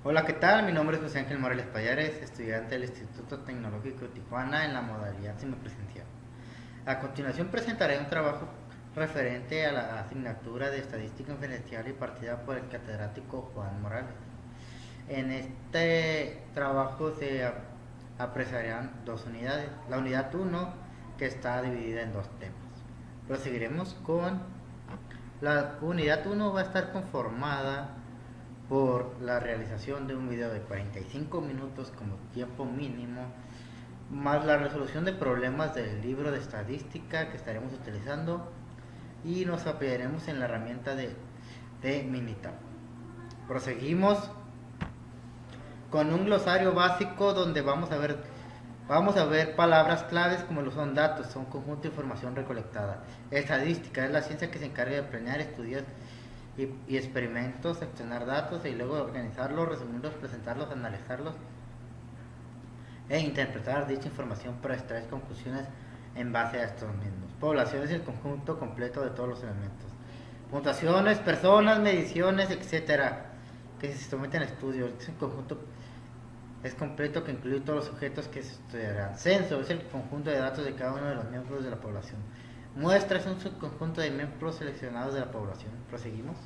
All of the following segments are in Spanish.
Hola, ¿qué tal? Mi nombre es José Ángel Morales Payares, estudiante del Instituto Tecnológico de Tijuana en la modalidad semipresencial. A continuación presentaré un trabajo referente a la asignatura de Estadística Inferencial impartida por el catedrático Juan Morales. En este trabajo se apreciarán dos unidades. La unidad uno, que está dividida en dos temas. Proseguiremos con la unidad uno. Va a estar conformada por la realización de un video de 45 minutos como tiempo mínimo, más la resolución de problemas del libro de estadística que estaremos utilizando, y nos apoyaremos en la herramienta de Minitab. Proseguimos con un glosario básico donde vamos a ver palabras claves como lo son datos, son conjunto de información recolectada. Estadística es la ciencia que se encarga de planear estudios y experimentos, seccionar datos y luego organizarlos, resumirlos, presentarlos, analizarlos e interpretar dicha información para extraer conclusiones en base a estos mismos. Población es el conjunto completo de todos los elementos. Puntuaciones, personas, mediciones, etcétera, que se someten a estudio. Es un conjunto es completo que incluye todos los objetos que se estudiarán. Censo es el conjunto de datos de cada uno de los miembros de la población. Muestra es un subconjunto de miembros seleccionados de la población. Proseguimos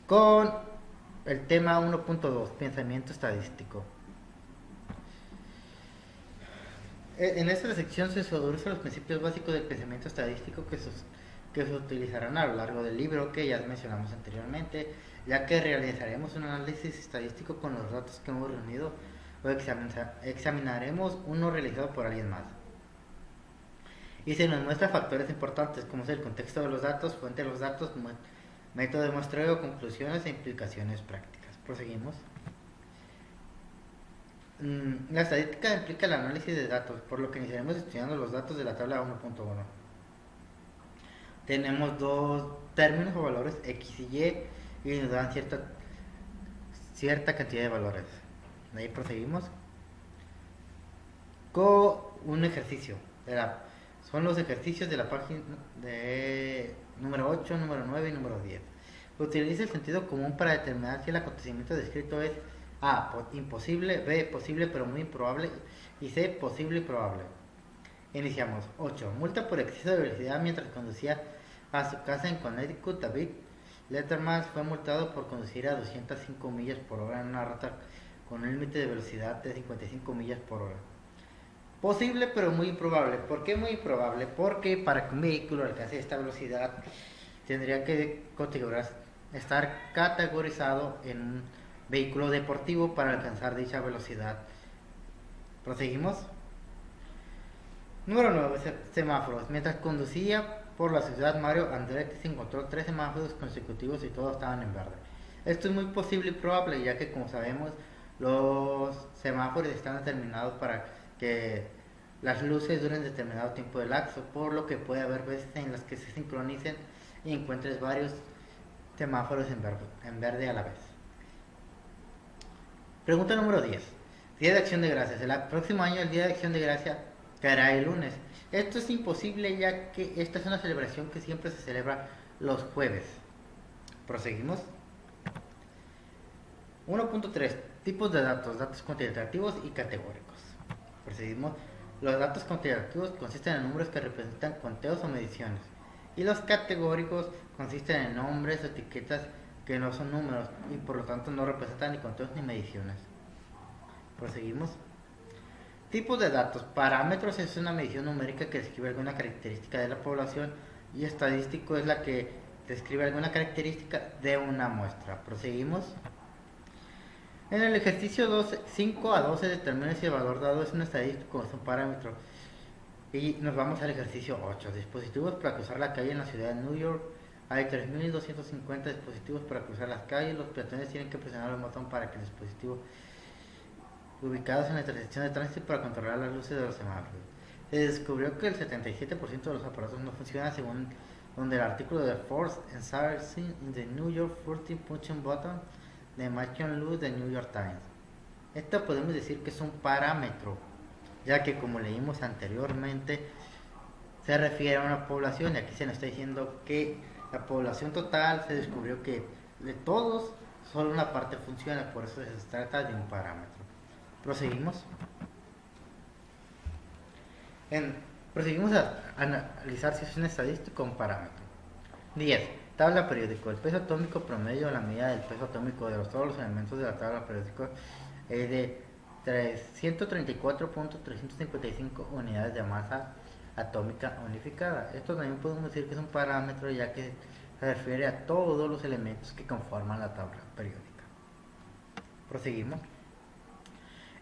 con el tema 1.2, pensamiento estadístico. En esta sección se introducen los principios básicos del pensamiento estadístico que se utilizarán a lo largo del libro que ya mencionamos anteriormente, ya que realizaremos un análisis estadístico con los datos que hemos reunido o examinaremos uno realizado por alguien más. Y se nos muestra factores importantes como es el contexto de los datos, fuente de los datos, método de muestreo, conclusiones e implicaciones prácticas. Proseguimos. La estadística implica el análisis de datos, por lo que iniciaremos estudiando los datos de la tabla 1.1. Tenemos dos términos o valores X y Y nos dan cierta cantidad de valores. De ahí proseguimos con un ejercicio. Son los ejercicios de la página de número 8, número 9 y número 10. Utiliza el sentido común para determinar si el acontecimiento descrito es A, imposible; B, posible pero muy improbable; y C, posible y probable. Iniciamos. 8. Multa por exceso de velocidad mientras conducía a su casa en Connecticut. David Letterman fue multado por conducir a 205 millas por hora en una ruta con un límite de velocidad de 55 millas por hora. Posible pero muy improbable. ¿Por qué muy improbable? Porque para que un vehículo alcance esta velocidad tendría que estar categorizado en un vehículo deportivo para alcanzar dicha velocidad. Proseguimos. Número 9. Semáforos. Mientras conducía por la ciudad, Mario Andretti se encontró 3 semáforos consecutivos y todos estaban en verde. Esto es muy posible y probable, ya que, como sabemos, los semáforos están determinados para que las luces duren determinado tiempo de lapso, por lo que puede haber veces en las que se sincronicen y encuentres varios semáforos en verde a la vez. Pregunta número 10. Día de Acción de Gracias. El próximo año el Día de Acción de Gracias caerá el lunes. Esto es imposible, ya que esta es una celebración que siempre se celebra los jueves. Proseguimos. 1.3. Tipos de datos. Datos cuantitativos y categóricos. Proseguimos. Los datos cuantitativos consisten en números que representan conteos o mediciones. Y los categóricos consisten en nombres o etiquetas que no son números y por lo tanto no representan ni conteos ni mediciones. Proseguimos. Tipos de datos. Parámetros es una medición numérica que describe alguna característica de la población, y estadístico es la que describe alguna característica de una muestra. Proseguimos. En el ejercicio 12, 5 a 12 determina si el valor dado es un estadístico o es un parámetro. Y nos vamos al ejercicio 8. Dispositivos para cruzar la calle en la ciudad de New York. Hay 3.250 dispositivos para cruzar las calles. Los peatones tienen que presionar el botón para que el dispositivo ubicados en la intersección de tránsito para controlar las luces de los semáforos. Se descubrió que el 77% de los aparatos no funcionan, según donde el artículo de Force and Safety in the New York 14 Punching Button de Matthew Lewis de New York Times. Esto podemos decir que es un parámetro, ya que, como leímos anteriormente, se refiere a una población, y aquí se nos está diciendo que la población total se descubrió que de todos solo una parte funciona, por eso se trata de un parámetro. Proseguimos. Proseguimos a analizar si es un estadístico o un parámetro. 10. Tabla periódico. El peso atómico promedio, la medida del peso atómico de todos los elementos de la tabla periódica, es de 134.355 unidades de masa atómica unificada. Esto también podemos decir que es un parámetro, ya que se refiere a todos los elementos que conforman la tabla periódica. Proseguimos.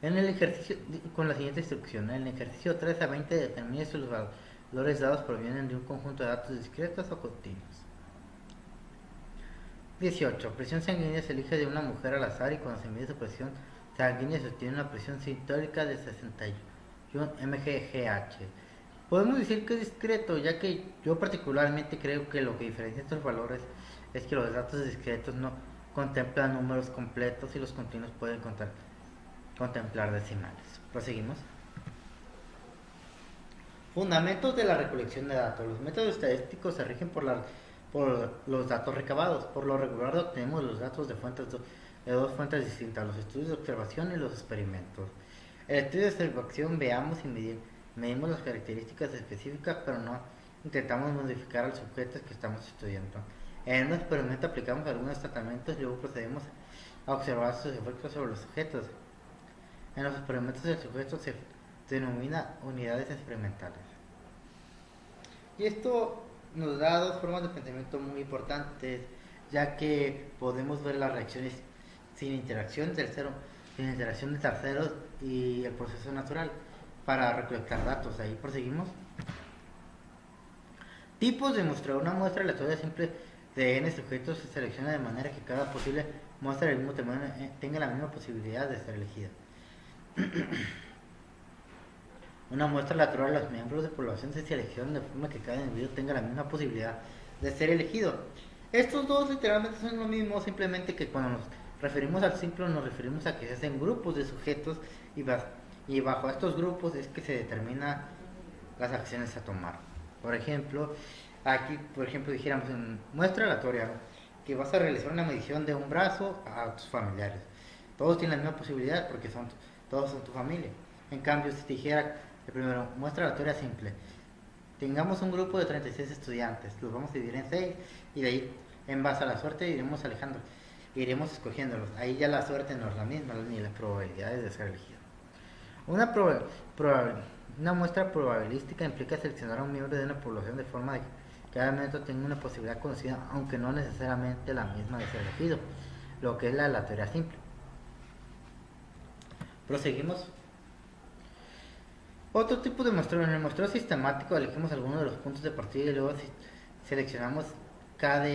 En el ejercicio, con la siguiente instrucción, en el ejercicio 3 a 20 determine si los valores dados provienen de un conjunto de datos discretos o continuos. 18. Presión sanguínea se elige de una mujer al azar y cuando se mide su presión sanguínea se obtiene una presión sistólica de 61 mgh. Podemos decir que es discreto, ya que yo particularmente creo que lo que diferencia estos valores es que los datos discretos no contemplan números completos y los continuos pueden contemplar decimales. Proseguimos. Fundamentos de la recolección de datos. Los métodos estadísticos se rigen por los datos recabados. Por lo regular obtenemos los datos de dos fuentes distintas, los estudios de observación y los experimentos. El estudio de observación veamos y medimos las características específicas, pero no intentamos modificar al sujeto que estamos estudiando. En un experimento aplicamos algunos tratamientos y luego procedemos a observar sus efectos sobre los sujetos. En los experimentos del sujeto se denomina unidades experimentales. Y esto nos da dos formas de pensamiento muy importantes, ya que podemos ver las reacciones sin interacción de terceros y el proceso natural para recolectar datos. Ahí proseguimos. Tipos de muestra. Una muestra aleatoria simple de n sujetos se selecciona de manera que cada posible muestra del mismo tamaño tenga la misma posibilidad de ser elegida. Una muestra aleatoria de los miembros de población se selecciona de forma que cada individuo tenga la misma posibilidad de ser elegido. Estos dos literalmente son lo mismo, simplemente que cuando nos referimos al simple nos referimos a que se hacen grupos de sujetos y bajo estos grupos es que se determinan las acciones a tomar. Por ejemplo, aquí dijéramos en muestra aleatoria que vas a realizar una medición de un brazo a tus familiares. Todos tienen la misma posibilidad porque todos son tu familia. En cambio, si te dijera el primero, muestra aleatoria simple, tengamos un grupo de 36 estudiantes, los vamos a dividir en 6 y de ahí, en base a la suerte, iremos escogiéndolos. Ahí ya la suerte no es la misma, ni las probabilidades de ser elegido. Una muestra probabilística implica seleccionar a un miembro de una población de forma de que cada elemento tenga una posibilidad conocida, aunque no necesariamente la misma de ser elegido, lo que es la aleatoria simple. Proseguimos. Otro tipo de muestreo. En el muestreo sistemático elegimos algunos de los puntos de partida y luego seleccionamos cada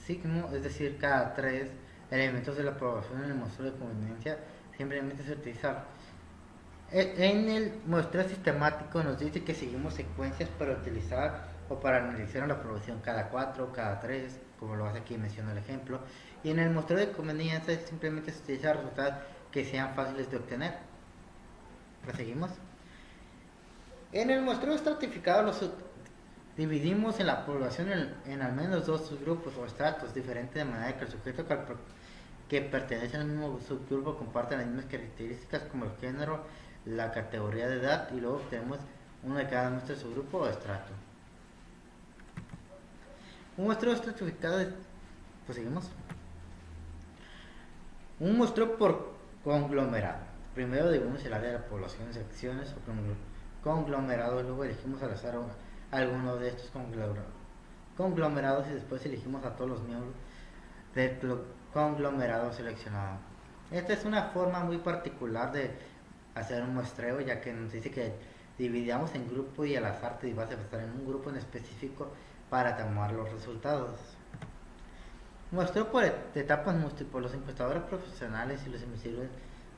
signo, es decir, cada 3 elementos de la población en el muestreo de conveniencia. Simplemente se utiliza. En el muestreo sistemático nos dice que seguimos secuencias para utilizar o para analizar la población cada 4, cada 3, como lo hace aquí, menciona el ejemplo. Y en el muestreo de conveniencia simplemente se utiliza resultados que sean fáciles de obtener. Proseguimos. En el muestreo estratificado los dividimos en la población en al menos dos subgrupos o estratos diferentes, de manera que el sujeto que pertenece al mismo subgrupo comparte las mismas características como el género, la categoría de edad, y luego obtenemos uno de cada nuestro subgrupo o estrato. Un muestreo estratificado proseguimos. Un muestreo por conglomerado. Primero dividimos el área de la población en secciones o conglomerados, luego elegimos al azar alguno de estos conglomerados y después elegimos a todos los miembros del conglomerado seleccionado. Esta es una forma muy particular de hacer un muestreo, ya que nos dice que dividamos en grupo y al azar te vas a basar en un grupo en específico para tomar los resultados. Muestreo por etapas múltiples. Los encuestadores profesionales y los investigadores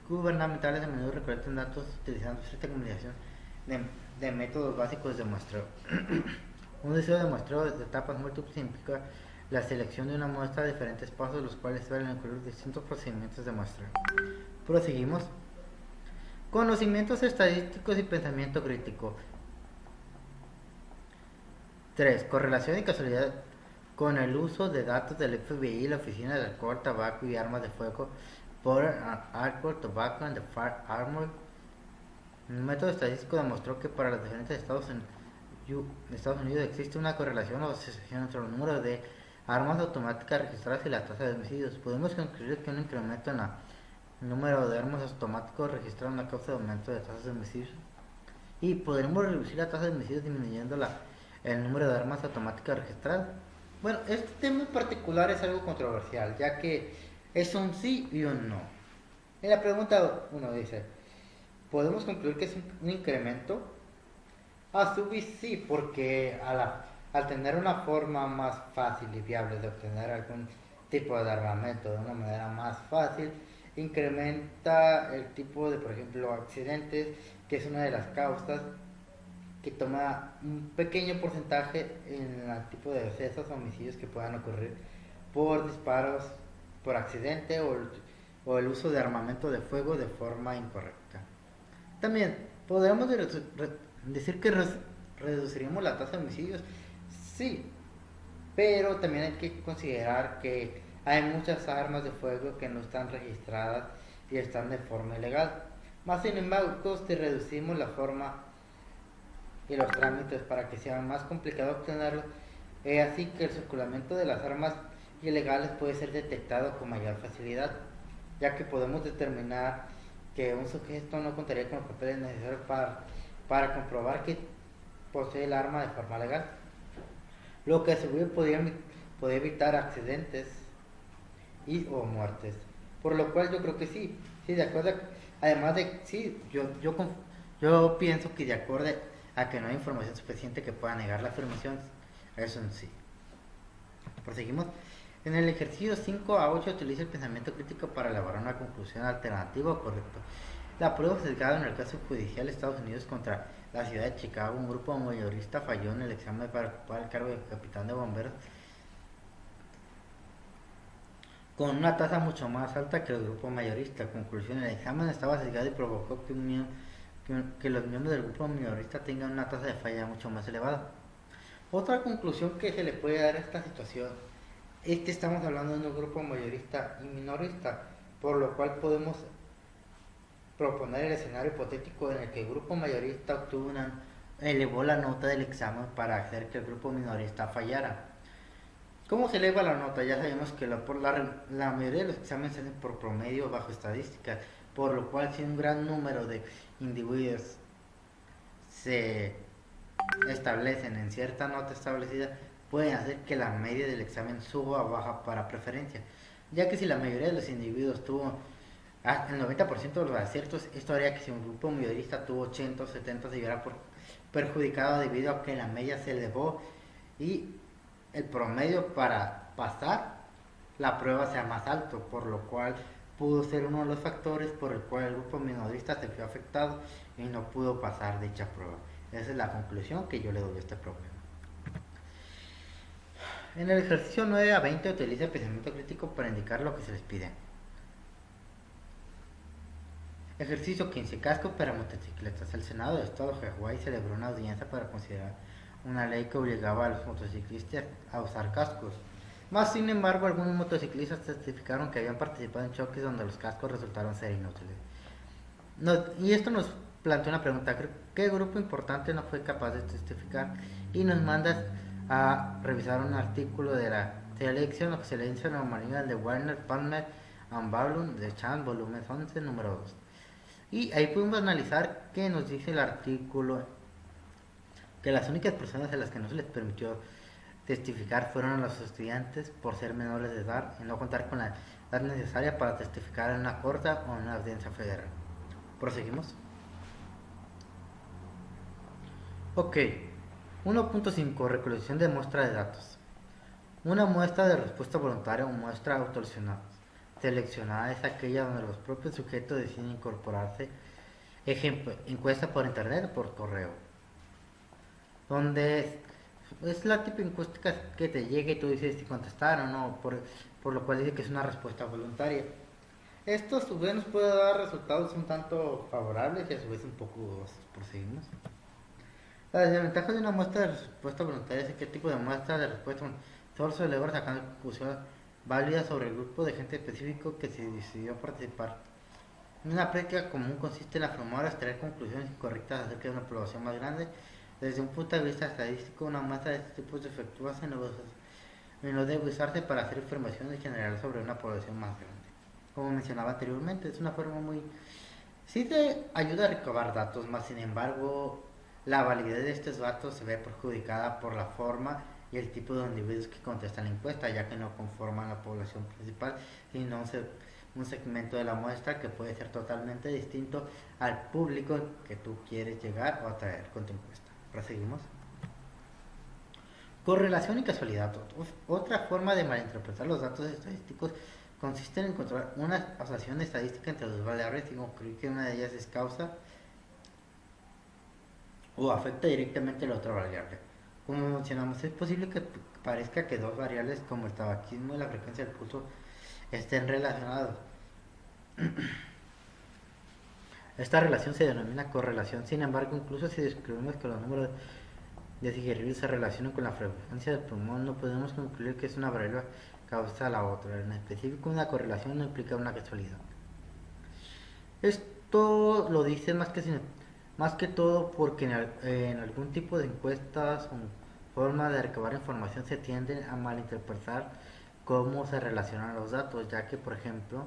gubernamentales a menudo recolectan datos utilizando cierta combinación de métodos básicos de muestreo. Un deseo de muestreo de etapas múltiples implica la selección de una muestra de diferentes pasos, los cuales suelen incluir distintos procedimientos de muestreo. Proseguimos. Conocimientos estadísticos y pensamiento crítico. 3. Correlación y con el uso de datos del FBI, la Oficina de Alcohol, Tabaco y Armas de Fuego, Border Alcohol, Tobacco and the Firearms. Un método estadístico demostró que para las diferentes Estados Unidos existe una correlación o asociación entre el número de armas automáticas registradas y la tasa de homicidios. Podemos concluir que un incremento en el número de armas automáticos registradas es una causa de aumento de tasas de homicidios. Y podremos reducir la tasa de homicidios disminuyendo el número de armas automáticas registradas. Bueno, este tema en particular es algo controversial, ya que es un sí y un no. En la pregunta uno dice, ¿podemos concluir que es un incremento? A su vez sí, porque al tener una forma más fácil y viable de obtener algún tipo de armamento de una manera más fácil, incrementa el tipo de, por ejemplo, accidentes, que es una de las causas que toma un pequeño porcentaje en el tipo de decesos o homicidios que puedan ocurrir por disparos por accidente o el uso de armamento de fuego de forma incorrecta. También podemos decir que reduciríamos la tasa de homicidios, sí, pero también hay que considerar que hay muchas armas de fuego que no están registradas y están de forma ilegal. Más sin embargo, si reducimos la forma y los trámites para que sea más complicado obtenerlos, es así que el circulamiento de las armas ilegales puede ser detectado con mayor facilidad, ya que podemos determinar que un sujeto no contaría con los papeles necesarios para comprobar que posee el arma de forma legal, lo que a su vez podría evitar accidentes y o muertes, por lo cual yo creo que sí, de acuerdo, además de, sí, yo pienso que de acuerdo a que no hay información suficiente que pueda negar la afirmación, eso en sí. Proseguimos. En el ejercicio 5 a 8 utiliza el pensamiento crítico para elaborar una conclusión alternativa o correcta. La prueba sesgada en el caso judicial de Estados Unidos contra la ciudad de Chicago, un grupo mayorista falló en el examen para ocupar el cargo de capitán de bomberos con una tasa mucho más alta que el grupo mayorista. Conclusión, el examen estaba sesgado y provocó que los miembros del grupo minorista tengan una tasa de falla mucho más elevada. Otra conclusión que se le puede dar a esta situación es que estamos hablando de un grupo mayorista y minorista, por lo cual podemos proponer el escenario hipotético en el que el grupo mayorista elevó la nota del examen para hacer que el grupo minorista fallara. ¿Cómo se eleva la nota? Ya sabemos que la mayoría de los exámenes se hacen por promedio bajo estadísticas, por lo cual si un gran número de individuos se establecen en cierta nota establecida, pueden hacer que la media del examen suba o baja para preferencia, ya que si la mayoría de los individuos tuvo el 90% de los aciertos, esto haría que si un grupo mayorista tuvo 80 o 70 se viera perjudicado debido a que la media se elevó y el promedio para pasar la prueba sea más alto, por lo cual pudo ser uno de los factores por el cual el grupo minorista se vio afectado y no pudo pasar dicha prueba. Esa es la conclusión que yo le doy a este problema. En el ejercicio 9 a 20 utiliza el pensamiento crítico para indicar lo que se les pide. Ejercicio 15. Casco para motocicletas. El Senado del Estado de Hawái celebró una audiencia para considerar una ley que obligaba a los motociclistas a usar cascos. Más sin embargo, algunos motociclistas testificaron que habían participado en choques donde los cascos resultaron ser inútiles. Y esto nos plantea una pregunta: ¿qué grupo importante no fue capaz de testificar? Y nos manda a revisar un artículo de la Selección of Excelencia Neumanía de Warner, Palmer and Bablum de Chan, volumen 11, número 2. Y ahí pudimos analizar que nos dice el artículo que las únicas personas a las que no se les permitió testificar fueron a los estudiantes por ser menores de edad y no contar con la edad necesaria para testificar en una corte o en una audiencia federal. Proseguimos. Ok. 1.5. Recolección de muestra de datos. Una muestra de respuesta voluntaria o muestra seleccionada es aquella donde los propios sujetos deciden incorporarse. Ejemplo, encuesta por internet o por correo. Donde es la típica encuesta que te llega y tú dices si contestar o no, por lo cual dice que es una respuesta voluntaria. Esto a su vez nos puede dar resultados un tanto favorables y a su vez un poco dudosos. Proseguimos. La desventaja de una muestra de respuesta voluntaria es que el tipo de muestra de respuesta solo se logra sacar conclusiones válidas sobre el grupo de gente específico que se decidió participar. Una práctica común consiste en afirmar o extraer conclusiones incorrectas acerca de una población más grande. Desde un punto de vista estadístico, una muestra de este tipo es defectuosa y no debe usarse para hacer afirmaciones generales sobre una población más grande. Como mencionaba anteriormente, es una forma muy... Sí te ayuda a recabar datos, más sin embargo, la validez de estos datos se ve perjudicada por la forma y el tipo de individuos que contestan la encuesta, ya que no conforman la población principal, sino un segmento de la muestra que puede ser totalmente distinto al público que tú quieres llegar o atraer con tu encuesta. Proseguimos. Correlación y casualidad. Otra forma de malinterpretar los datos estadísticos consiste en encontrar una asociación estadística entre dos variables y concluir que una de ellas es causa o afecta directamente a la otra variable. Como mencionamos, es posible que parezca que dos variables como el tabaquismo y la frecuencia del pulso estén relacionados. Esta relación se denomina correlación, sin embargo, incluso si descubrimos que los números de cigarrillos se relacionan con la frecuencia del pulmón, no podemos concluir que es una variable causa a la otra. En específico, una correlación no implica una casualidad. Esto lo dicen más que todo porque en algún tipo de encuestas o forma de recabar información se tienden a malinterpretar cómo se relacionan los datos, ya que, por ejemplo,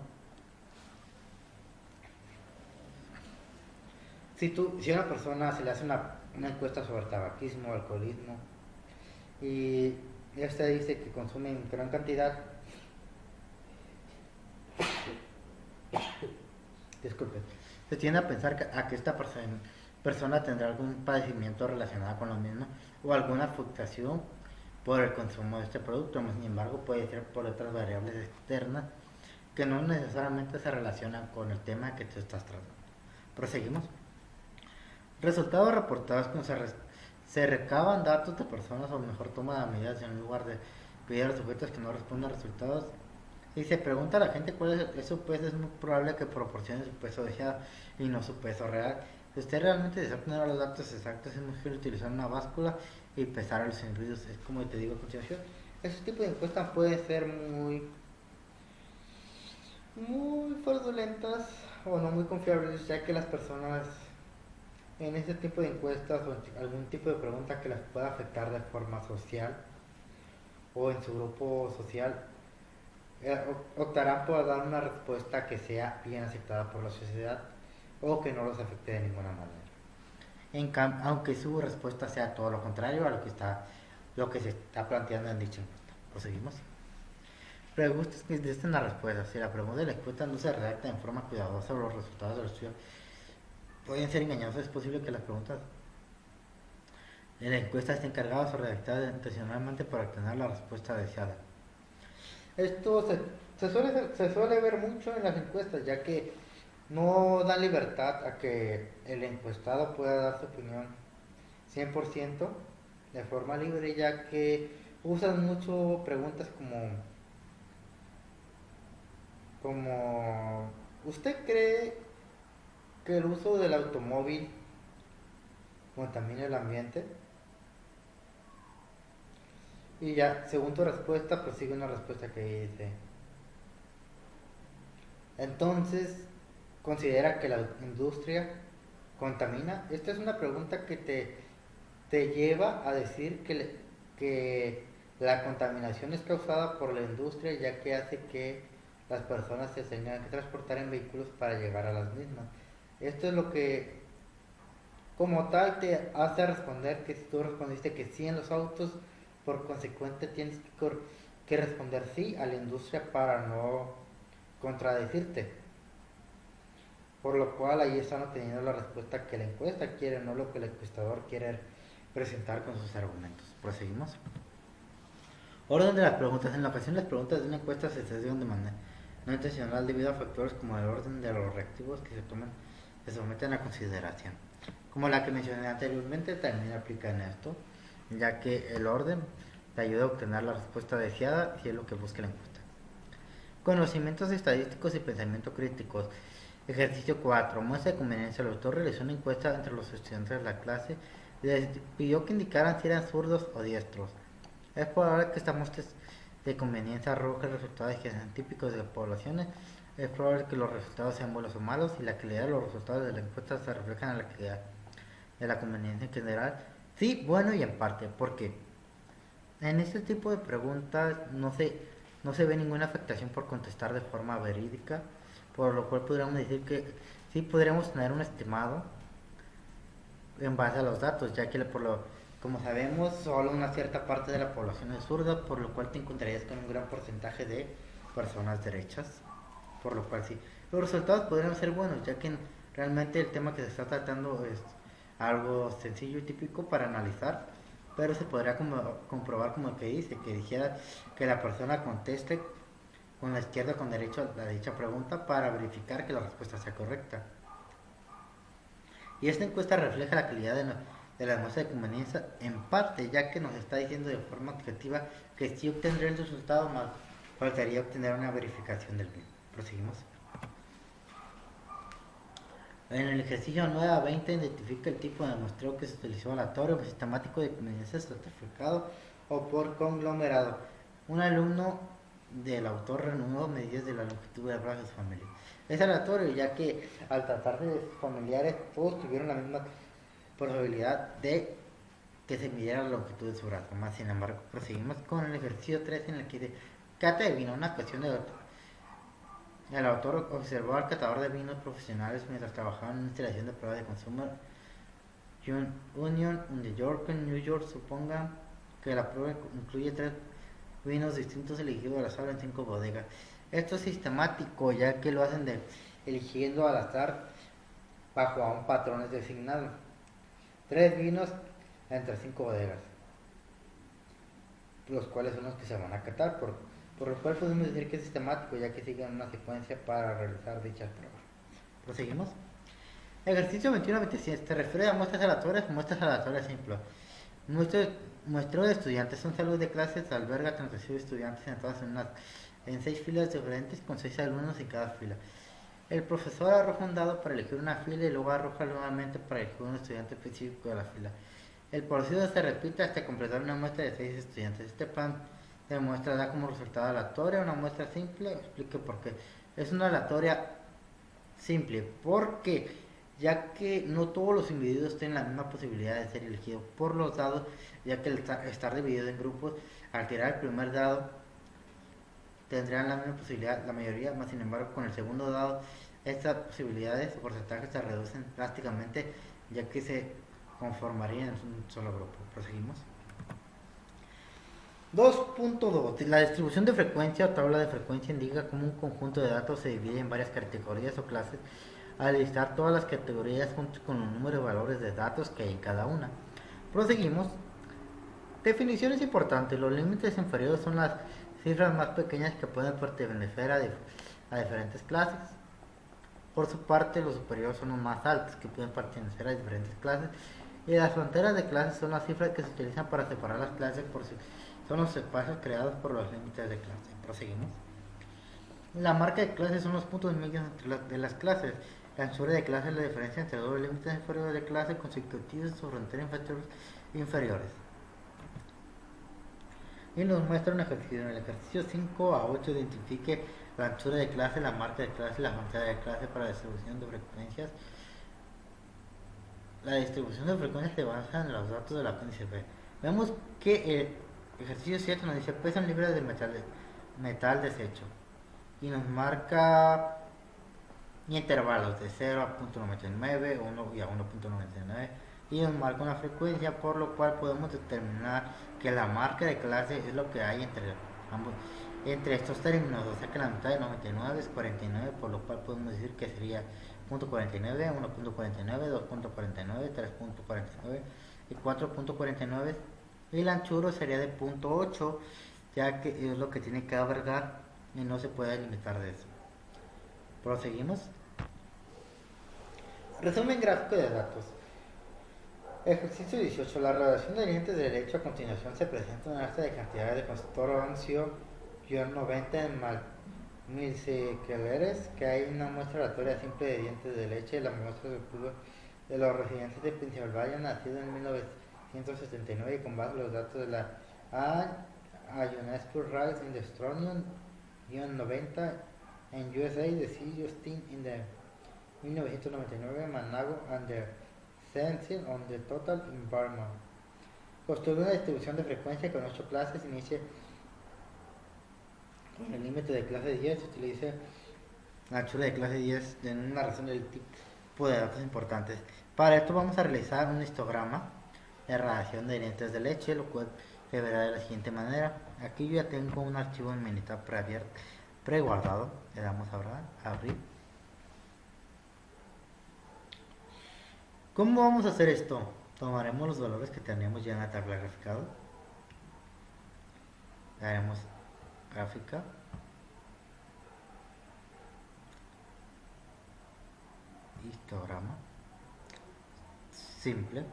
si a una persona se le hace una encuesta sobre tabaquismo, alcoholismo, y esta dice que consume en gran cantidad, disculpe, se tiende a pensar que esta persona tendrá algún padecimiento relacionado con lo mismo o alguna afectación por el consumo de este producto. Sin embargo, puede ser por otras variables externas que no necesariamente se relacionan con el tema que tú estás tratando. Proseguimos. Resultados reportados cuando se recaban datos de personas o mejor toma de medidas en lugar de pedir a los sujetos que no responden a resultados. Y se pregunta a la gente cuál es su peso, es muy probable que proporcione su peso deseado y no su peso real. Si usted realmente desea obtener los datos exactos, es mejor utilizar una báscula y pesar a los individuos. Es como te digo a continuación. Ese tipo de encuestas pueden ser muy fraudulentas o no muy confiables, ya que las personas en este tipo de encuestas o en algún tipo de pregunta que las pueda afectar de forma social o en su grupo social, optarán por dar una respuesta que sea bien aceptada por la sociedad o que no los afecte de ninguna manera. Aunque su respuesta sea todo lo contrario a lo que se está planteando en dicha encuesta. Proseguimos. Preguntas que existen la respuesta. Si la pregunta de la encuesta no se redacta en forma cuidadosa, los resultados del estudio pueden ser engañosos. Es posible que las preguntas de la encuesta estén cargadas o redactadas intencionalmente para obtener la respuesta deseada. Esto se suele ver mucho en las encuestas, ya que no dan libertad a que el encuestado pueda dar su opinión 100% de forma libre, ya que usan mucho preguntas como ¿usted cree que el uso del automóvil contamina el ambiente? Y ya, según tu respuesta, prosigue una respuesta que dice: entonces, ¿considera que la industria contamina? Esta es una pregunta que te lleva a decir que la contaminación es causada por la industria, ya que hace que las personas se tengan que transportar en vehículos para llegar a las mismas. Esto es lo que, como tal, te hace responder que si tú respondiste que sí en los autos, por consecuente tienes que responder sí a la industria para no contradecirte. Por lo cual ahí están obteniendo la respuesta que la encuesta quiere, no lo que el encuestador quiere presentar con sus argumentos. Proseguimos. Orden de las preguntas. En la ocasión las preguntas de una encuesta se hacen de manera no intencional debido a factores como el orden de los reactivos que se someten a consideración. Como la que mencioné anteriormente, también aplica en esto, ya que el orden te ayuda a obtener la respuesta deseada si es lo que busca la encuesta. Conocimientos estadísticos y pensamiento críticos. Ejercicio 4. Muestra de conveniencia. El autor realizó una encuesta entre los estudiantes de la clase y les pidió que indicaran si eran zurdos o diestros. Es probable que esta muestra de conveniencia arroje resultados que sean típicos de las poblaciones, es probable que los resultados sean buenos o malos y la calidad de los resultados de la encuesta se reflejan en la calidad de la conveniencia en general. Sí, bueno y en parte, porque en este tipo de preguntas no se ve ninguna afectación por contestar de forma verídica, por lo cual podríamos decir que sí podríamos tener un estimado en base a los datos, ya que como sabemos, solo una cierta parte de la población es zurda, por lo cual te encontrarías con un gran porcentaje de personas derechas, por lo cual sí. Los resultados podrían ser buenos, ya que realmente el tema que se está tratando es algo sencillo y típico para analizar, pero se podría comprobar como que dice, que dijera que la persona conteste con la izquierda o con derecha a dicha pregunta para verificar que la respuesta sea correcta. Y esta encuesta refleja la calidad de la muestra de conveniencia en parte, ya que nos está diciendo de forma objetiva que sí obtendrá el resultado, más faltaría obtener una verificación del mismo. Proseguimos. En el ejercicio 9 a 20 identifica el tipo de muestreo que se utilizó aleatorio, sistemático de conveniencia estratificado o por conglomerado. Un alumno del autor reanudó medidas de la longitud de brazos familiares. Es aleatorio, ya que al tratarse de sus familiares, todos tuvieron la misma probabilidad de que se midiera la longitud de su brazo. Más sin embargo, proseguimos con el ejercicio 3 en el que dice: cata de vino, una cuestión de el autor observó al catador de vinos profesionales mientras trabajaba en una instalación de prueba de Consumer Union en New York. Suponga que la prueba incluye 3 vinos distintos elegidos al azar en 5 bodegas. Esto es sistemático, ya que lo hacen eligiendo al azar bajo a un patrón designado. 3 vinos entre 5 bodegas, los cuales son los que se van a catar, por lo cual podemos decir que es sistemático, ya que siguen una secuencia para realizar dichas pruebas. Proseguimos. Ejercicio 21-27 se refiere a muestras aleatorias simples. Muestreo de estudiantes. Un salón de clases alberga 36 estudiantes sentados en 6 filas diferentes con 6 alumnos en cada fila. El profesor arroja un dado para elegir una fila y luego arroja nuevamente para elegir un estudiante específico de la fila. El proceso se repite hasta completar una muestra de 6 estudiantes. Este plan de muestra da como resultado aleatoria una muestra simple. Explique por qué. Es una aleatoria simple porque ya que no todos los individuos tienen la misma posibilidad de ser elegidos por los dados, ya que el estar dividido en grupos, al tirar el primer dado tendrían la misma posibilidad la mayoría, más sin embargo con el segundo dado estas posibilidades o porcentajes se reducen drásticamente, ya que se conformarían en un solo grupo. Proseguimos. 2.2. La distribución de frecuencia o tabla de frecuencia indica cómo un conjunto de datos se divide en varias categorías o clases al listar todas las categorías junto con el número de valores de datos que hay en cada una. Proseguimos. Definiciones importantes. Los límites inferiores son las cifras más pequeñas que pueden pertenecer a diferentes clases. Por su parte, los superiores son los más altos que pueden pertenecer a diferentes clases. Y las fronteras de clases son las cifras que se utilizan para separar las clases por si son los espacios creados por los límites de clase. Proseguimos. La marca de clase son los puntos medios de las clases. La anchura de clase es la diferencia entre dos límites inferiores de clase consecutivos o fronteras inferiores. Y nos muestra un ejercicio. En el ejercicio 5 a 8 identifique la anchura de clase, la marca de clase y la frontera de clase para la distribución de frecuencias. La distribución de frecuencias se basa en los datos del apéndice B. Vemos que el ejercicio 7 nos dice pesan libres de metal desecho y nos marca intervalos de 0 a 0.99, 1 y a 1.99 y nos marca una frecuencia, por lo cual podemos determinar que la marca de clase es lo que hay entre estos términos, o sea que la mitad de 99 es 49, por lo cual podemos decir que sería 0.49, 1.49, 2.49, 3.49 y 4.49, y el anchuro sería de 0.8, ya que es lo que tiene que albergar y no se puede limitar de eso. Proseguimos. Resumen gráfico de datos. Ejercicio 18. La relación de dientes de derecho a continuación se presenta en una lista de cantidades de constancio-90 en milliseculares, que hay una muestra aleatoria simple de dientes de leche. La muestra de los residentes de Pensilvania nacidos en 1979 y con base en los datos de la a UNESCO Rise in the Estonian-90 en USA de C. Justin in the 1999 Manago and the Sensing on the Total Environment. Construir una distribución de frecuencia con 8 clases, inicia con el límite de clase 10, se utiliza la anchura de clase 10 en una razón del tipo de datos importantes. Para esto vamos a realizar un histograma de radiación de dientes de leche, lo cual se verá de la siguiente manera. Aquí yo ya tengo un archivo en Minitab preguardado. Le damos a abrir. ¿Cómo vamos a hacer esto? Tomaremos los valores que tenemos ya en la tabla graficada. Haremos gráfica. Histograma. Simple.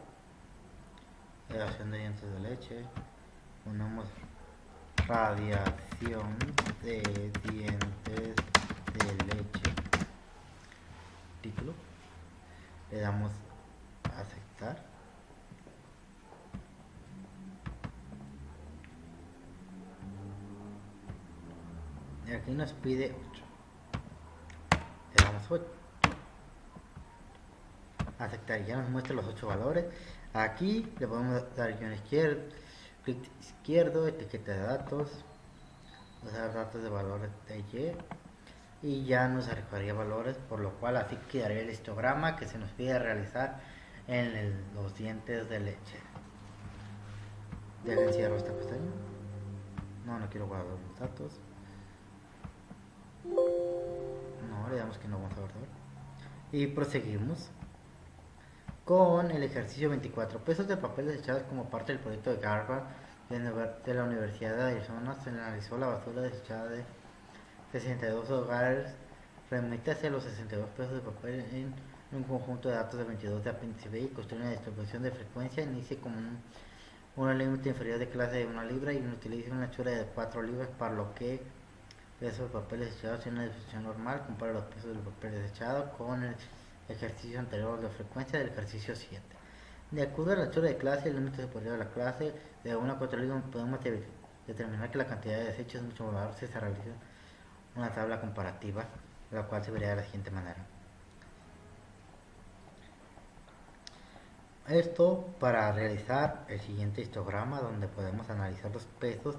Radiación de dientes de leche. Ponemos radiación de dientes de leche. Título. Le damos a aceptar. Y aquí nos pide 8. Le damos 8. Aceptar, ya nos muestra los 8 valores. Aquí le podemos dar guión izquierdo, clic izquierdo, etiqueta de datos, usar datos de valores de y ya nos arrojaría valores, por lo cual así quedaría el histograma que se nos pide realizar en los dientes de leche. Ya le encierro esta pestaña. No quiero guardar los datos. No, le damos que no vamos a guardar. Y proseguimos con el ejercicio 24. Pesos de papel desechados como parte del proyecto de Harvard de la Universidad de Arizona. Se analizó la basura desechada de 62 hogares. Remítase los 62 pesos de papel en un conjunto de datos de 22 de apéndice B y construye una distribución de frecuencia. Inicie con una límite inferior de clase de 1 libra y utilice una anchura de 4 libras, para lo que pesos de papel desechados en una distribución normal. Compara los pesos del papel desechado con el ejercicio anterior de frecuencia del ejercicio 7. De acuerdo a la anchura de clase, el límite superior de la clase de 1 a 4 libras, podemos determinar que la cantidad de desechos es mucho mayor si se realiza una tabla comparativa, la cual se vería de la siguiente manera. Esto para realizar el siguiente histograma, donde podemos analizar los pesos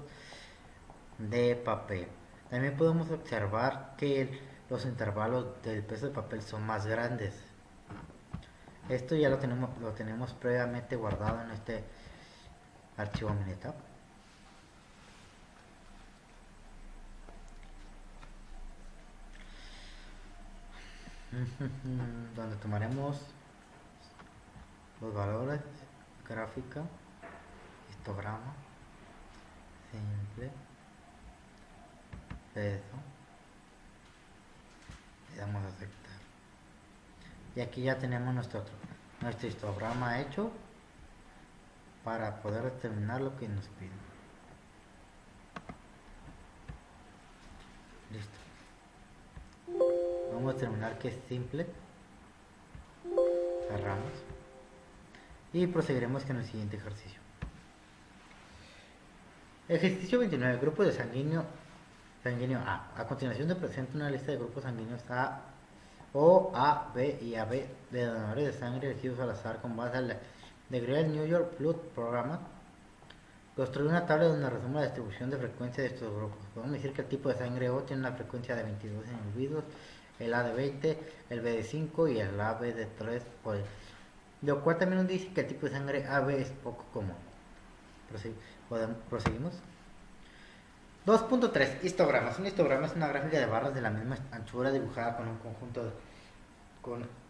de papel. También podemos observar que los intervalos del peso de papel son más grandes. Esto ya lo tenemos previamente guardado en este archivo Minitab. Donde tomaremos los valores, gráfica, histograma, simple, peso, le damos a aceptar. Y aquí ya tenemos nuestro histograma hecho para poder determinar lo que nos piden. Listo. Vamos a determinar que es simple. Cerramos. Y proseguiremos con el siguiente ejercicio. Ejercicio 29. Grupo de sanguíneo A. A continuación se presenta una lista de grupos sanguíneos A, B y AB de donadores de sangre elegidos al azar con base al The Great New York Blood Program. Construir una tabla donde resume la distribución de frecuencia de estos grupos. Podemos decir que el tipo de sangre O tiene una frecuencia de 22 en individuos, el A de 20, el B de 5 y el AB de 3. Lo cual también nos dice que el tipo de sangre AB es poco común. Proseguimos. 2.3. Histogramas. Un histograma es una gráfica de barras de la misma anchura dibujada con un conjunto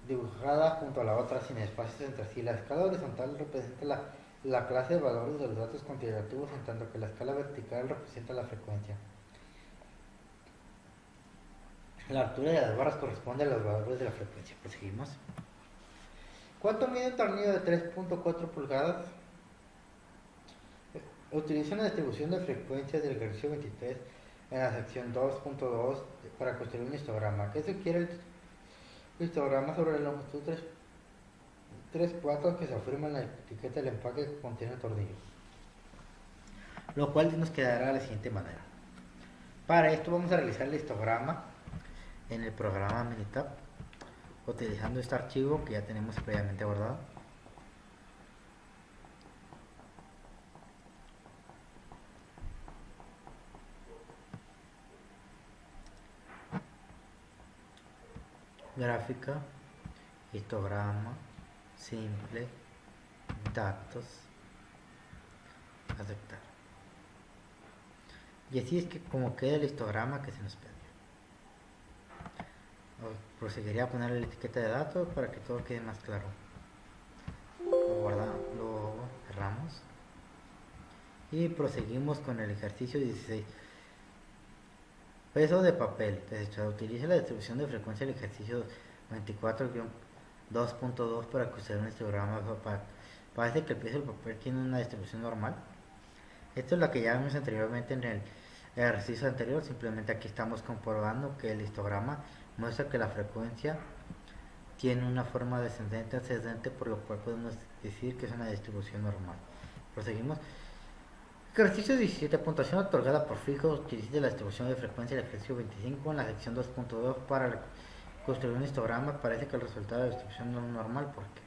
dibujada junto a la otra sin espacios entre sí. La escala horizontal representa la clase de valores de los datos cuantitativos, en tanto que la escala vertical representa la frecuencia. La altura de las barras corresponde a los valores de la frecuencia. Proseguimos. ¿Cuánto mide un tornillo de 3.4 pulgadas? Utiliza una distribución de frecuencias del ejercicio 23 en la sección 2.2 para construir un histograma. ¿Qué sugiere el histograma sobre la longitud 3 cuartos que se afirma en la etiqueta del empaque que contiene el tornillo? lo cual nos quedará de la siguiente manera. Para esto vamos a realizar el histograma en el programa Minitab, utilizando este archivo que ya tenemos previamente guardado. Gráfica, histograma, simple, datos, aceptar. Y así es que como queda el histograma que se nos pide. Proseguiría a ponerle la etiqueta de datos para que todo quede más claro. Lo cerramos y proseguimos con el ejercicio 16. Peso de papel desechado. Utilice la distribución de frecuencia del ejercicio 24-2.2 para construir un histograma. Parece que el peso del papel tiene una distribución normal. Esto es lo que ya vimos anteriormente en el ejercicio anterior. Simplemente aquí estamos comprobando que el histograma muestra que la frecuencia tiene una forma descendente ascendente, por lo cual podemos decir que es una distribución normal. Proseguimos. Ejercicio 17. Puntuación otorgada por fijo. Utilice la distribución de frecuencia del ejercicio 25 en la sección 2.2 para construir un histograma. Parece que el resultado de la distribución no es normal porque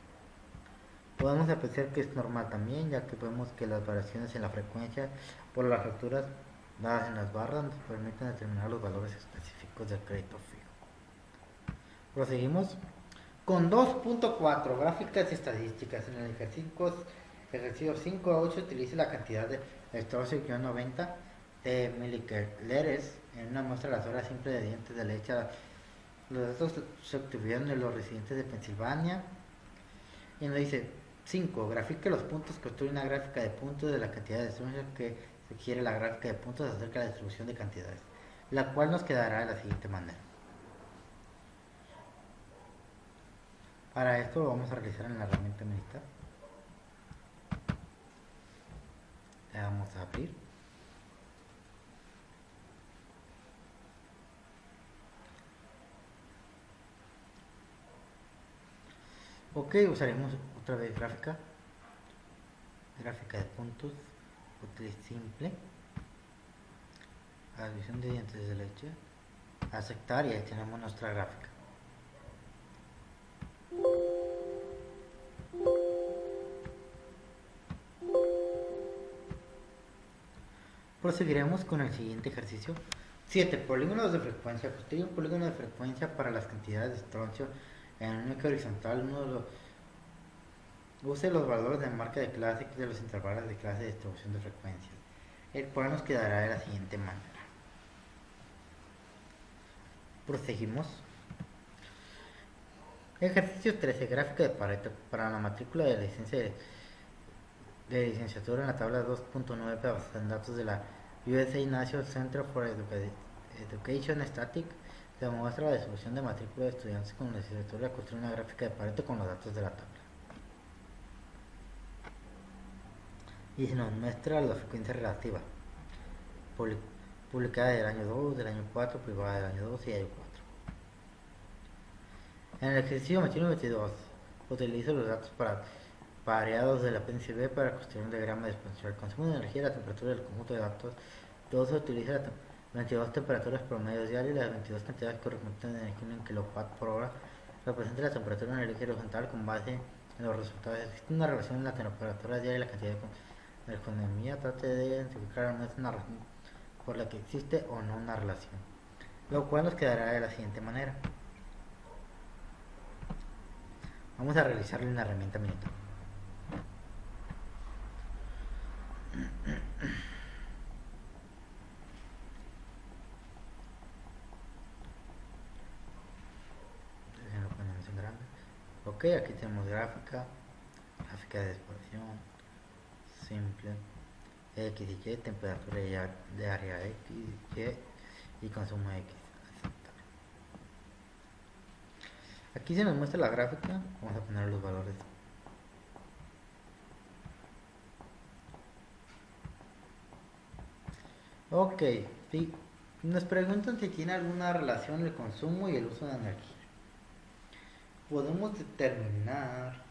podemos apreciar que es normal también, ya que vemos que las variaciones en la frecuencia por las rupturas dadas en las barras nos permiten determinar los valores específicos del crédito fijo. Proseguimos con 2.4. Gráficas estadísticas. En el ejercicio 5 a 8 utilice la cantidad de electrodos-90 de miliqueleres en una muestra aleatoria simple de dientes de leche. Los datos se obtuvieron de los residentes de Pensilvania. Y nos dice 5. Grafique los puntos. Construye una gráfica de puntos de la cantidad de distribución que requiere la gráfica de puntos acerca de la distribución de cantidades, la cual nos quedará de la siguiente manera. Para esto lo vamos a realizar en la herramienta Minitab. Le vamos a abrir. Ok, usaremos otra vez gráfica de puntos, útil simple, adición de dientes de leche, aceptar, y ahí tenemos nuestra gráfica. Proseguiremos con el siguiente ejercicio. 7. Polígonos de frecuencia. Construye un polígono de frecuencia para las cantidades de estroncio en un eje horizontal. Use los valores de marca de clase de los intervalos de clase de distribución de frecuencias, el cual nos quedará de la siguiente manera. Proseguimos. Ejercicio 13. Gráfica de Pareto para la matrícula de licenciatura en la tabla 2.9 basada en datos de la USA National Center for Education Statistics. Se muestra la distribución de matrícula de estudiantes con licenciatura. Construir una gráfica de Pareto con los datos de la tabla. Y se nos muestra la frecuencia relativa publicada del año 2, del año 4, privada del año 2 y año 4. En el ejercicio 21-22 utilizo los datos pareados del apéndice B para construir un diagrama de expansión. El consumo de energía y la temperatura del conjunto de datos. Todo se utiliza las 22 temperaturas promedios diarias y las 22 cantidades correspondientes de energía en kilowatt por hora. Representa la temperatura en el eje horizontal con base en los resultados. Existe una relación en la temperatura diaria y la cantidad de economía. Trate de identificar una razón por la que existe o no una relación, lo cual nos quedará de la siguiente manera. Vamos a realizarlo en la herramienta Minitab. Lo ponemos en grande. Ok, aquí tenemos gráfica de expansión, simple, X y Y, temperatura de área X, Y y consumo X. Aceptar. Aquí se nos muestra la gráfica. Vamos a poner los valores. Ok, sí. Nos preguntan si tiene alguna relación el consumo y el uso de energía. Podemos determinar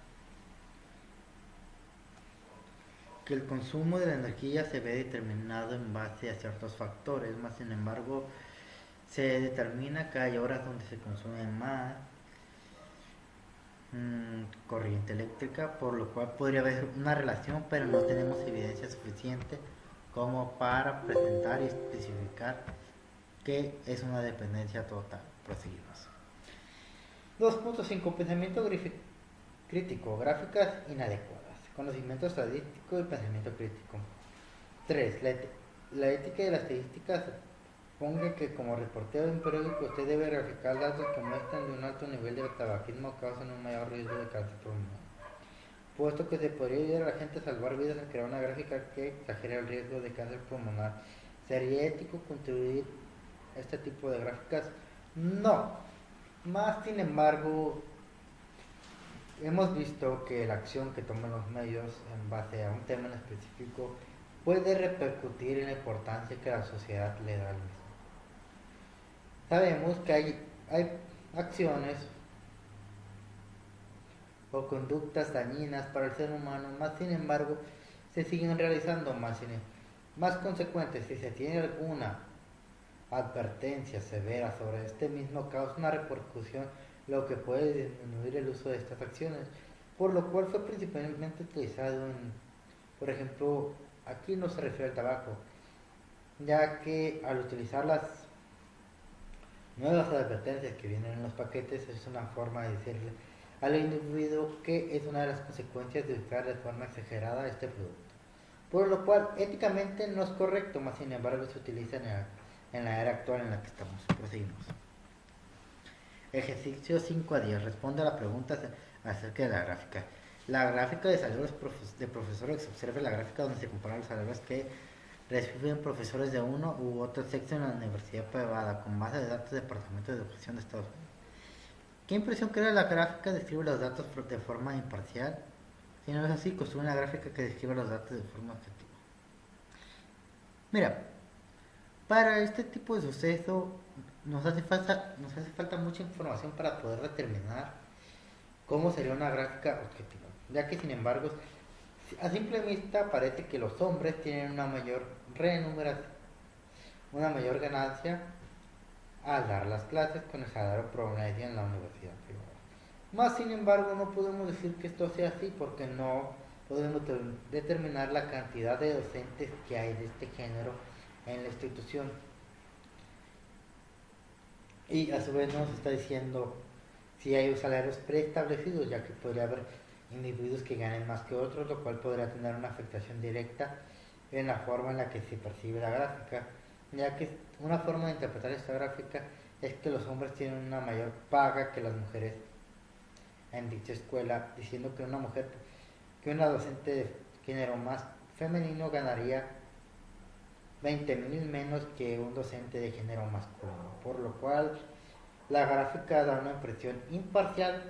que el consumo de la energía se ve determinado en base a ciertos factores, más sin embargo se determina que hay horas donde se consume más corriente eléctrica, por lo cual podría haber una relación, pero no tenemos evidencia suficiente como para presentar y especificar que es una dependencia total. Proseguimos. 2.5. Pensamiento crítico, gráficas inadecuadas, conocimiento estadístico y pensamiento crítico. 3. La ética de las estadísticas ponga que como reportero de un periódico usted debe graficar datos que muestran de un alto nivel de tabaquismo causan un mayor riesgo de cáncer pulmonar. Puesto que se podría ayudar a la gente a salvar vidas al crear una gráfica que exagere el riesgo de cáncer pulmonar, ¿sería ético contribuir a este tipo de gráficas? No. Más sin embargo, hemos visto que la acción que toman los medios en base a un tema en específico puede repercutir en la importancia que la sociedad le da al mismo. Sabemos que hay acciones o conductas dañinas para el ser humano, más sin embargo se siguen realizando más consecuentes. Si se tiene alguna advertencia severa sobre este mismo, causa una repercusión, lo que puede disminuir el uso de estas acciones, por lo cual fue principalmente utilizado por ejemplo, aquí no se refiere al tabaco, ya que al utilizar las nuevas advertencias que vienen en los paquetes es una forma de decirle al individuo que es una de las consecuencias de usar de forma exagerada este producto, por lo cual éticamente no es correcto, más sin embargo se utiliza en la era actual en la que estamos. Proseguimos. Ejercicio 5 a 10. Responde a la pregunta acerca de la gráfica. La gráfica de salarios de profesores. Observe la gráfica donde se comparan los salarios que reciben profesores de uno u otro sexo en la universidad privada con base de datos del Departamento de Educación de Estados Unidos. ¿Qué impresión crea la gráfica? Describe los datos de forma imparcial. Si no es así, construye una gráfica que describe los datos de forma objetiva. Mira, para este tipo de suceso nos hace falta mucha información para poder determinar cómo sería una gráfica objetiva, ya que sin embargo a simple vista parece que los hombres tienen una mayor remuneración, una mayor ganancia al dar las clases con el salario promedio en la universidad privada. Más sin embargo no podemos decir que esto sea así porque no podemos determinar la cantidad de docentes que hay de este género en la institución, y a su vez nos está diciendo si hay salarios preestablecidos, ya que podría haber individuos que ganen más que otros, lo cual podría tener una afectación directa en la forma en la que se percibe la gráfica, ya que una forma de interpretar esta gráfica es que los hombres tienen una mayor paga que las mujeres en dicha escuela, diciendo que una docente de género más femenino ganaría 20,000 menos que un docente de género masculino, por lo cual la gráfica da una impresión imparcial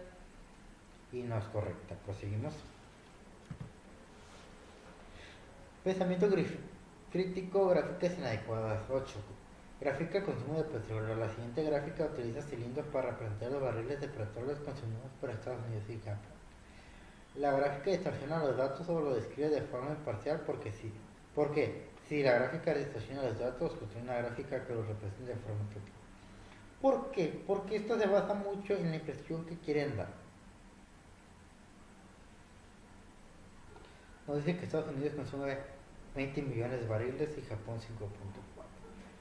y no es correcta. Proseguimos. Pensamiento crítico, gráficas inadecuadas. 8. Gráfica consumo de petróleo. La siguiente gráfica utiliza cilindros para representar los barriles de petróleo consumidos por Estados Unidos y Japón. La gráfica distorsiona los datos o lo describe de forma imparcial porque sí. ¿Por qué? Si la gráfica distorsiona los datos, construye una gráfica que los represente de forma objetiva. ¿Por qué? Porque esto se basa mucho en la impresión que quieren dar. Nos dice que Estados Unidos consume 20 millones de barriles y Japón 5.4.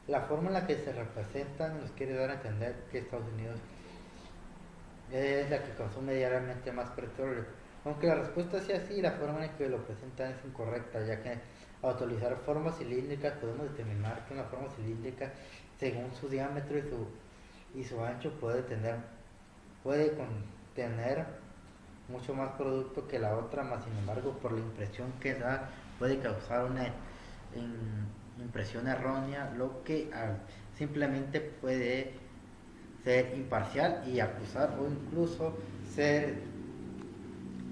La forma en la que se representan nos quiere dar a entender que Estados Unidos es la que consume diariamente más petróleo. Aunque la respuesta sea así, la forma en que lo presentan es incorrecta, ya que al utilizar formas cilíndricas podemos determinar que una forma cilíndrica, según su diámetro y su ancho, puede contener mucho más producto que la otra, más sin embargo por la impresión que da puede causar una impresión errónea, lo que simplemente puede ser imparcial y acusar o incluso ser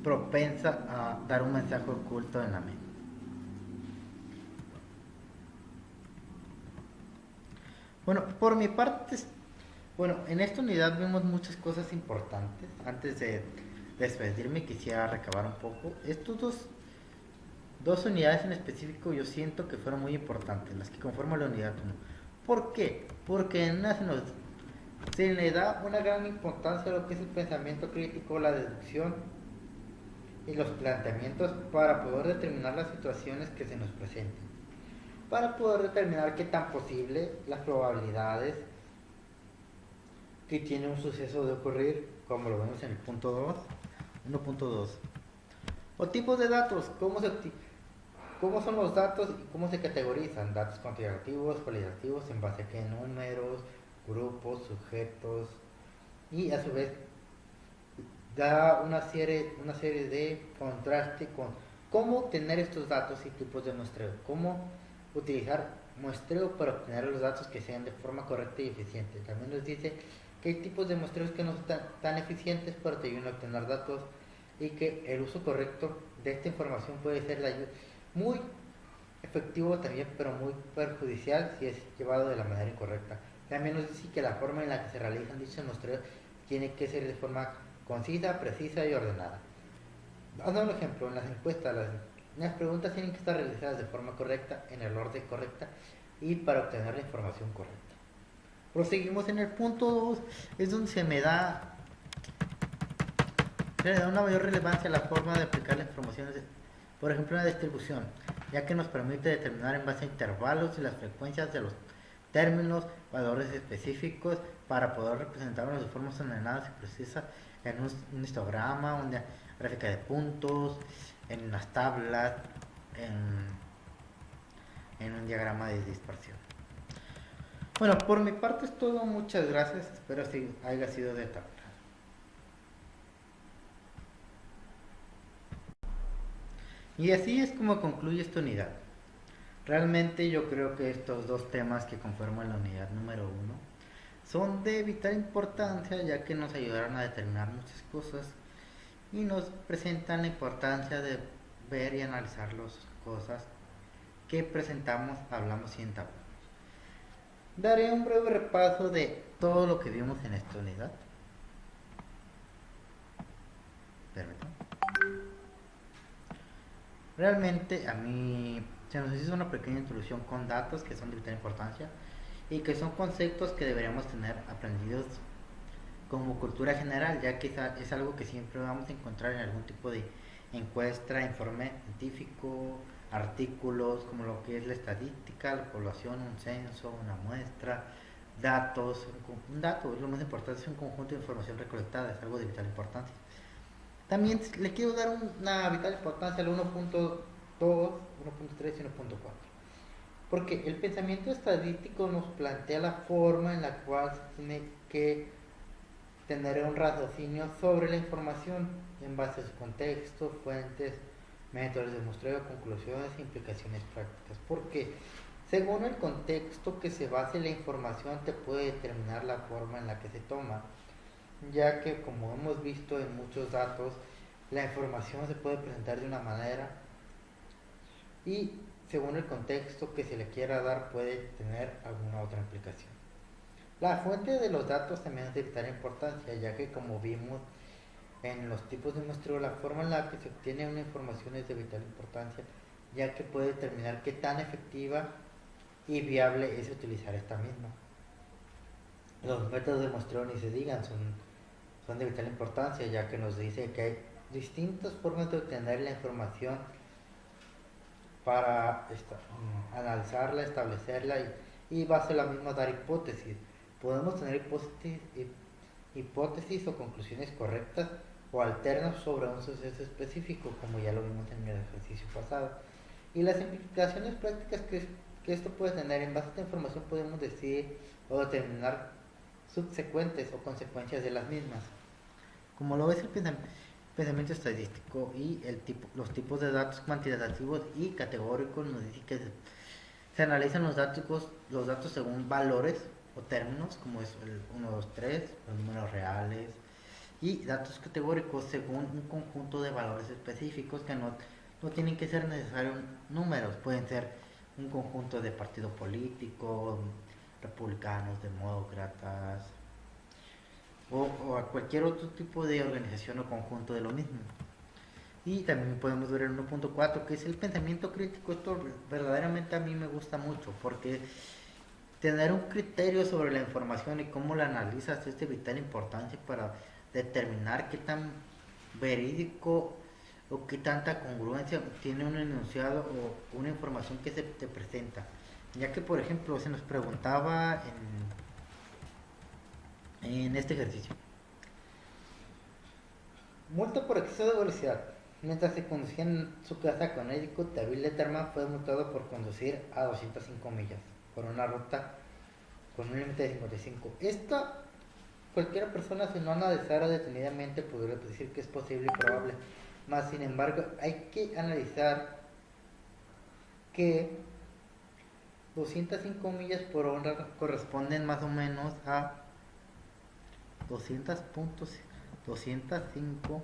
propensa a dar un mensaje oculto en la mente. Bueno, por mi parte, en esta unidad vemos muchas cosas importantes. Antes de despedirme quisiera recabar un poco. Estos Dos unidades en específico yo siento que fueron muy importantes, las que conforman la unidad uno. ¿Por qué? Porque en una se le da una gran importancia a lo que es el pensamiento crítico, la deducción y los planteamientos para poder determinar las situaciones que se nos presenten. Para poder determinar qué tan posible, las probabilidades que tiene un suceso de ocurrir, como lo vemos en el punto 2, 1.2. O tipos de datos, cómo son los datos y cómo se categorizan. Datos cuantitativos, cualitativos, en base a qué números, grupos, sujetos, y a su vez da una serie de contraste con cómo obtener estos datos y tipos de muestreo, cómo utilizar muestreo para obtener los datos que sean de forma correcta y eficiente. También nos dice que hay tipos de muestreos que no son tan eficientes para te ayudan a obtener datos y que el uso correcto de esta información puede ser muy efectivo también, pero muy perjudicial si es llevado de la manera incorrecta. También nos dice que la forma en la que se realizan dichos muestreos tiene que ser de forma concisa, precisa y ordenada. Vamos a dar un ejemplo. En las encuestas, las preguntas tienen que estar realizadas de forma correcta, en el orden correcta y para obtener la información correcta. Proseguimos en el punto 2, es donde se le da una mayor relevancia a la forma de aplicar las informaciones, por ejemplo, una distribución, ya que nos permite determinar en base a intervalos y las frecuencias de los términos, valores específicos, para poder representarlos de forma ordenadas y precisas en un histograma, una gráfica de puntos, en unas tablas, en un diagrama de dispersión. Bueno, por mi parte es todo, muchas gracias, espero que haya sido de tal. Y así es como concluye esta unidad. Realmente yo creo que estos dos temas que conforman la unidad número 1 son de vital importancia, ya que nos ayudaron a determinar muchas cosas y nos presentan la importancia de ver y analizar las cosas que presentamos, hablamos y entablamos. Daré un breve repaso de todo lo que vimos en esta unidad. Permítanme. Realmente a mí se nos hizo una pequeña introducción con datos que son de vital importancia y que son conceptos que deberíamos tener aprendidos como cultura general, ya que es algo que siempre vamos a encontrar en algún tipo de encuesta, informe científico, artículos, como lo que es la estadística, la población, un censo, una muestra, datos. Un dato, lo más importante, es un conjunto de información recolectada, es algo de vital importancia. También le quiero dar una vital importancia al 1.2, 1.3 y 1.4. Porque el pensamiento estadístico nos plantea la forma en la cual se tiene que tener un raciocinio sobre la información en base a su contexto, fuentes, métodos de muestreo, conclusiones e implicaciones prácticas. Porque según el contexto que se base la información te puede determinar la forma en la que se toma, ya que como hemos visto en muchos datos, la información se puede presentar de una manera y según el contexto que se le quiera dar puede tener alguna otra implicación. La fuente de los datos también es de vital importancia, ya que como vimos en los tipos de muestreo, la forma en la que se obtiene una información es de vital importancia, ya que puede determinar qué tan efectiva y viable es utilizar esta misma. Los métodos de muestreo ni se digan, son de vital importancia, ya que nos dice que hay distintas formas de obtener la información para analizarla, establecerla y base la misma dar hipótesis. Podemos tener hipótesis o conclusiones correctas o alternas sobre un suceso específico, como ya lo vimos en el ejercicio pasado. Y las implicaciones prácticas que esto puede tener, en base a esta información podemos decidir o determinar subsecuentes o consecuencias de las mismas. Como lo es el pensamiento estadístico y los tipos de datos cuantitativos y categóricos, nos dice que se analizan los datos según valores o términos, como es el 1, 2, 3, los números reales, y datos categóricos según un conjunto de valores específicos que no tienen que ser necesarios números, pueden ser un conjunto de partidos políticos, republicanos, demócratas, o a cualquier otro tipo de organización o conjunto de lo mismo. Y también podemos ver el 1.4, que es el pensamiento crítico. Esto verdaderamente a mí me gusta mucho, porque tener un criterio sobre la información y cómo la analizas es de vital importancia para determinar qué tan verídico o qué tanta congruencia tiene un enunciado o una información que se te presenta. Ya que, por ejemplo, se nos preguntaba en este ejercicio: multa por exceso de velocidad. Mientras se conducía en su casa con Connecticut, David Letterman fue multado por conducir a 205 millas por una ruta con un límite de 55. Esta, cualquier persona, si no analizara detenidamente, podría decir que es posible y probable. Más sin embargo, hay que analizar que 205 millas por hora corresponden más o menos a 200 puntos, 205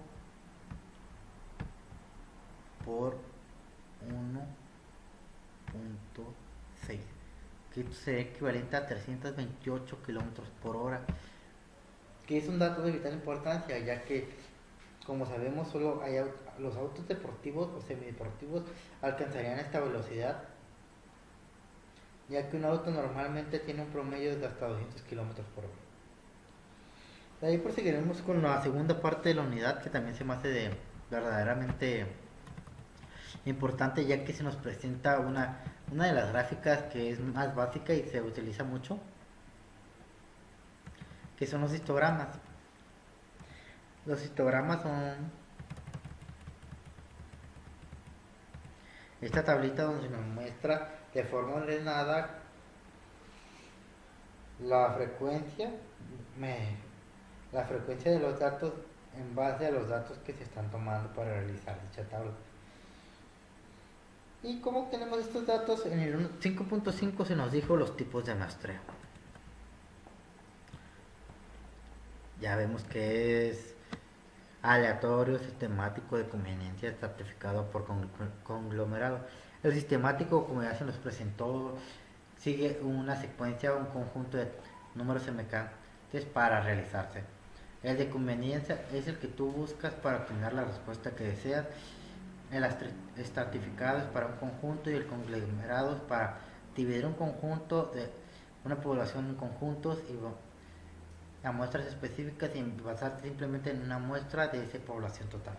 por 1.6, que sería equivalente a 328 kilómetros por hora, que es un dato de vital importancia, ya que, como sabemos, solo hay los autos deportivos o semideportivos alcanzarían esta velocidad, ya que un auto normalmente tiene un promedio de hasta 200 kilómetros por hora. De ahí proseguiremos con la segunda parte de la unidad, que también se me hace de verdaderamente importante, ya que se nos presenta una de las gráficas que es más básica y se utiliza mucho, que son los histogramas. Los histogramas son esta tablita donde se nos muestra de forma ordenada la frecuencia, la frecuencia de los datos en base a los datos que se están tomando para realizar dicha tabla. ¿Y cómo obtenemos estos datos? En el 5.5 se nos dijo los tipos de muestreo. Ya vemos que es aleatorio, sistemático, de conveniencia, estratificado por conglomerado. El sistemático, como ya se nos presentó, sigue una secuencia o un conjunto de números semejantes para realizarse. El de conveniencia es el que tú buscas para obtener la respuesta que deseas. El estratificado es para un conjunto y el conglomerado es para dividir un conjunto de una población en conjuntos y a muestras específicas y basarte simplemente en una muestra de esa población total.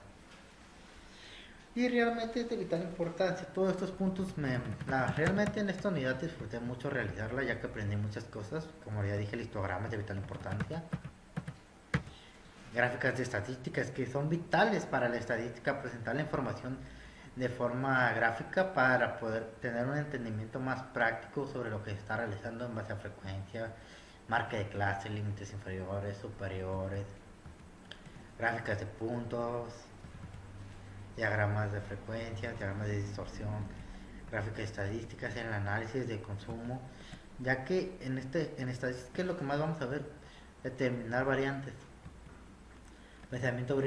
Y realmente es de vital importancia. Todos estos puntos, realmente en esta unidad disfruté mucho realizarla, ya que aprendí muchas cosas. Como ya dije, el histograma es de vital importancia. Gráficas de estadísticas que son vitales para la estadística, presentar la información de forma gráfica para poder tener un entendimiento más práctico sobre lo que se está realizando en base a frecuencia, marca de clase, límites inferiores, superiores, gráficas de puntos, diagramas de frecuencia, diagramas de distorsión, gráficas de estadísticas, en el análisis de consumo, ya que en estadística es lo que más vamos a ver: determinar variantes, pensamiento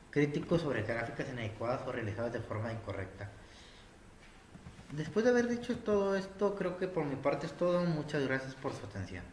crítico sobre gráficas inadecuadas o realizadas de forma incorrecta. Después de haber dicho todo esto, creo que por mi parte es todo. Muchas gracias por su atención.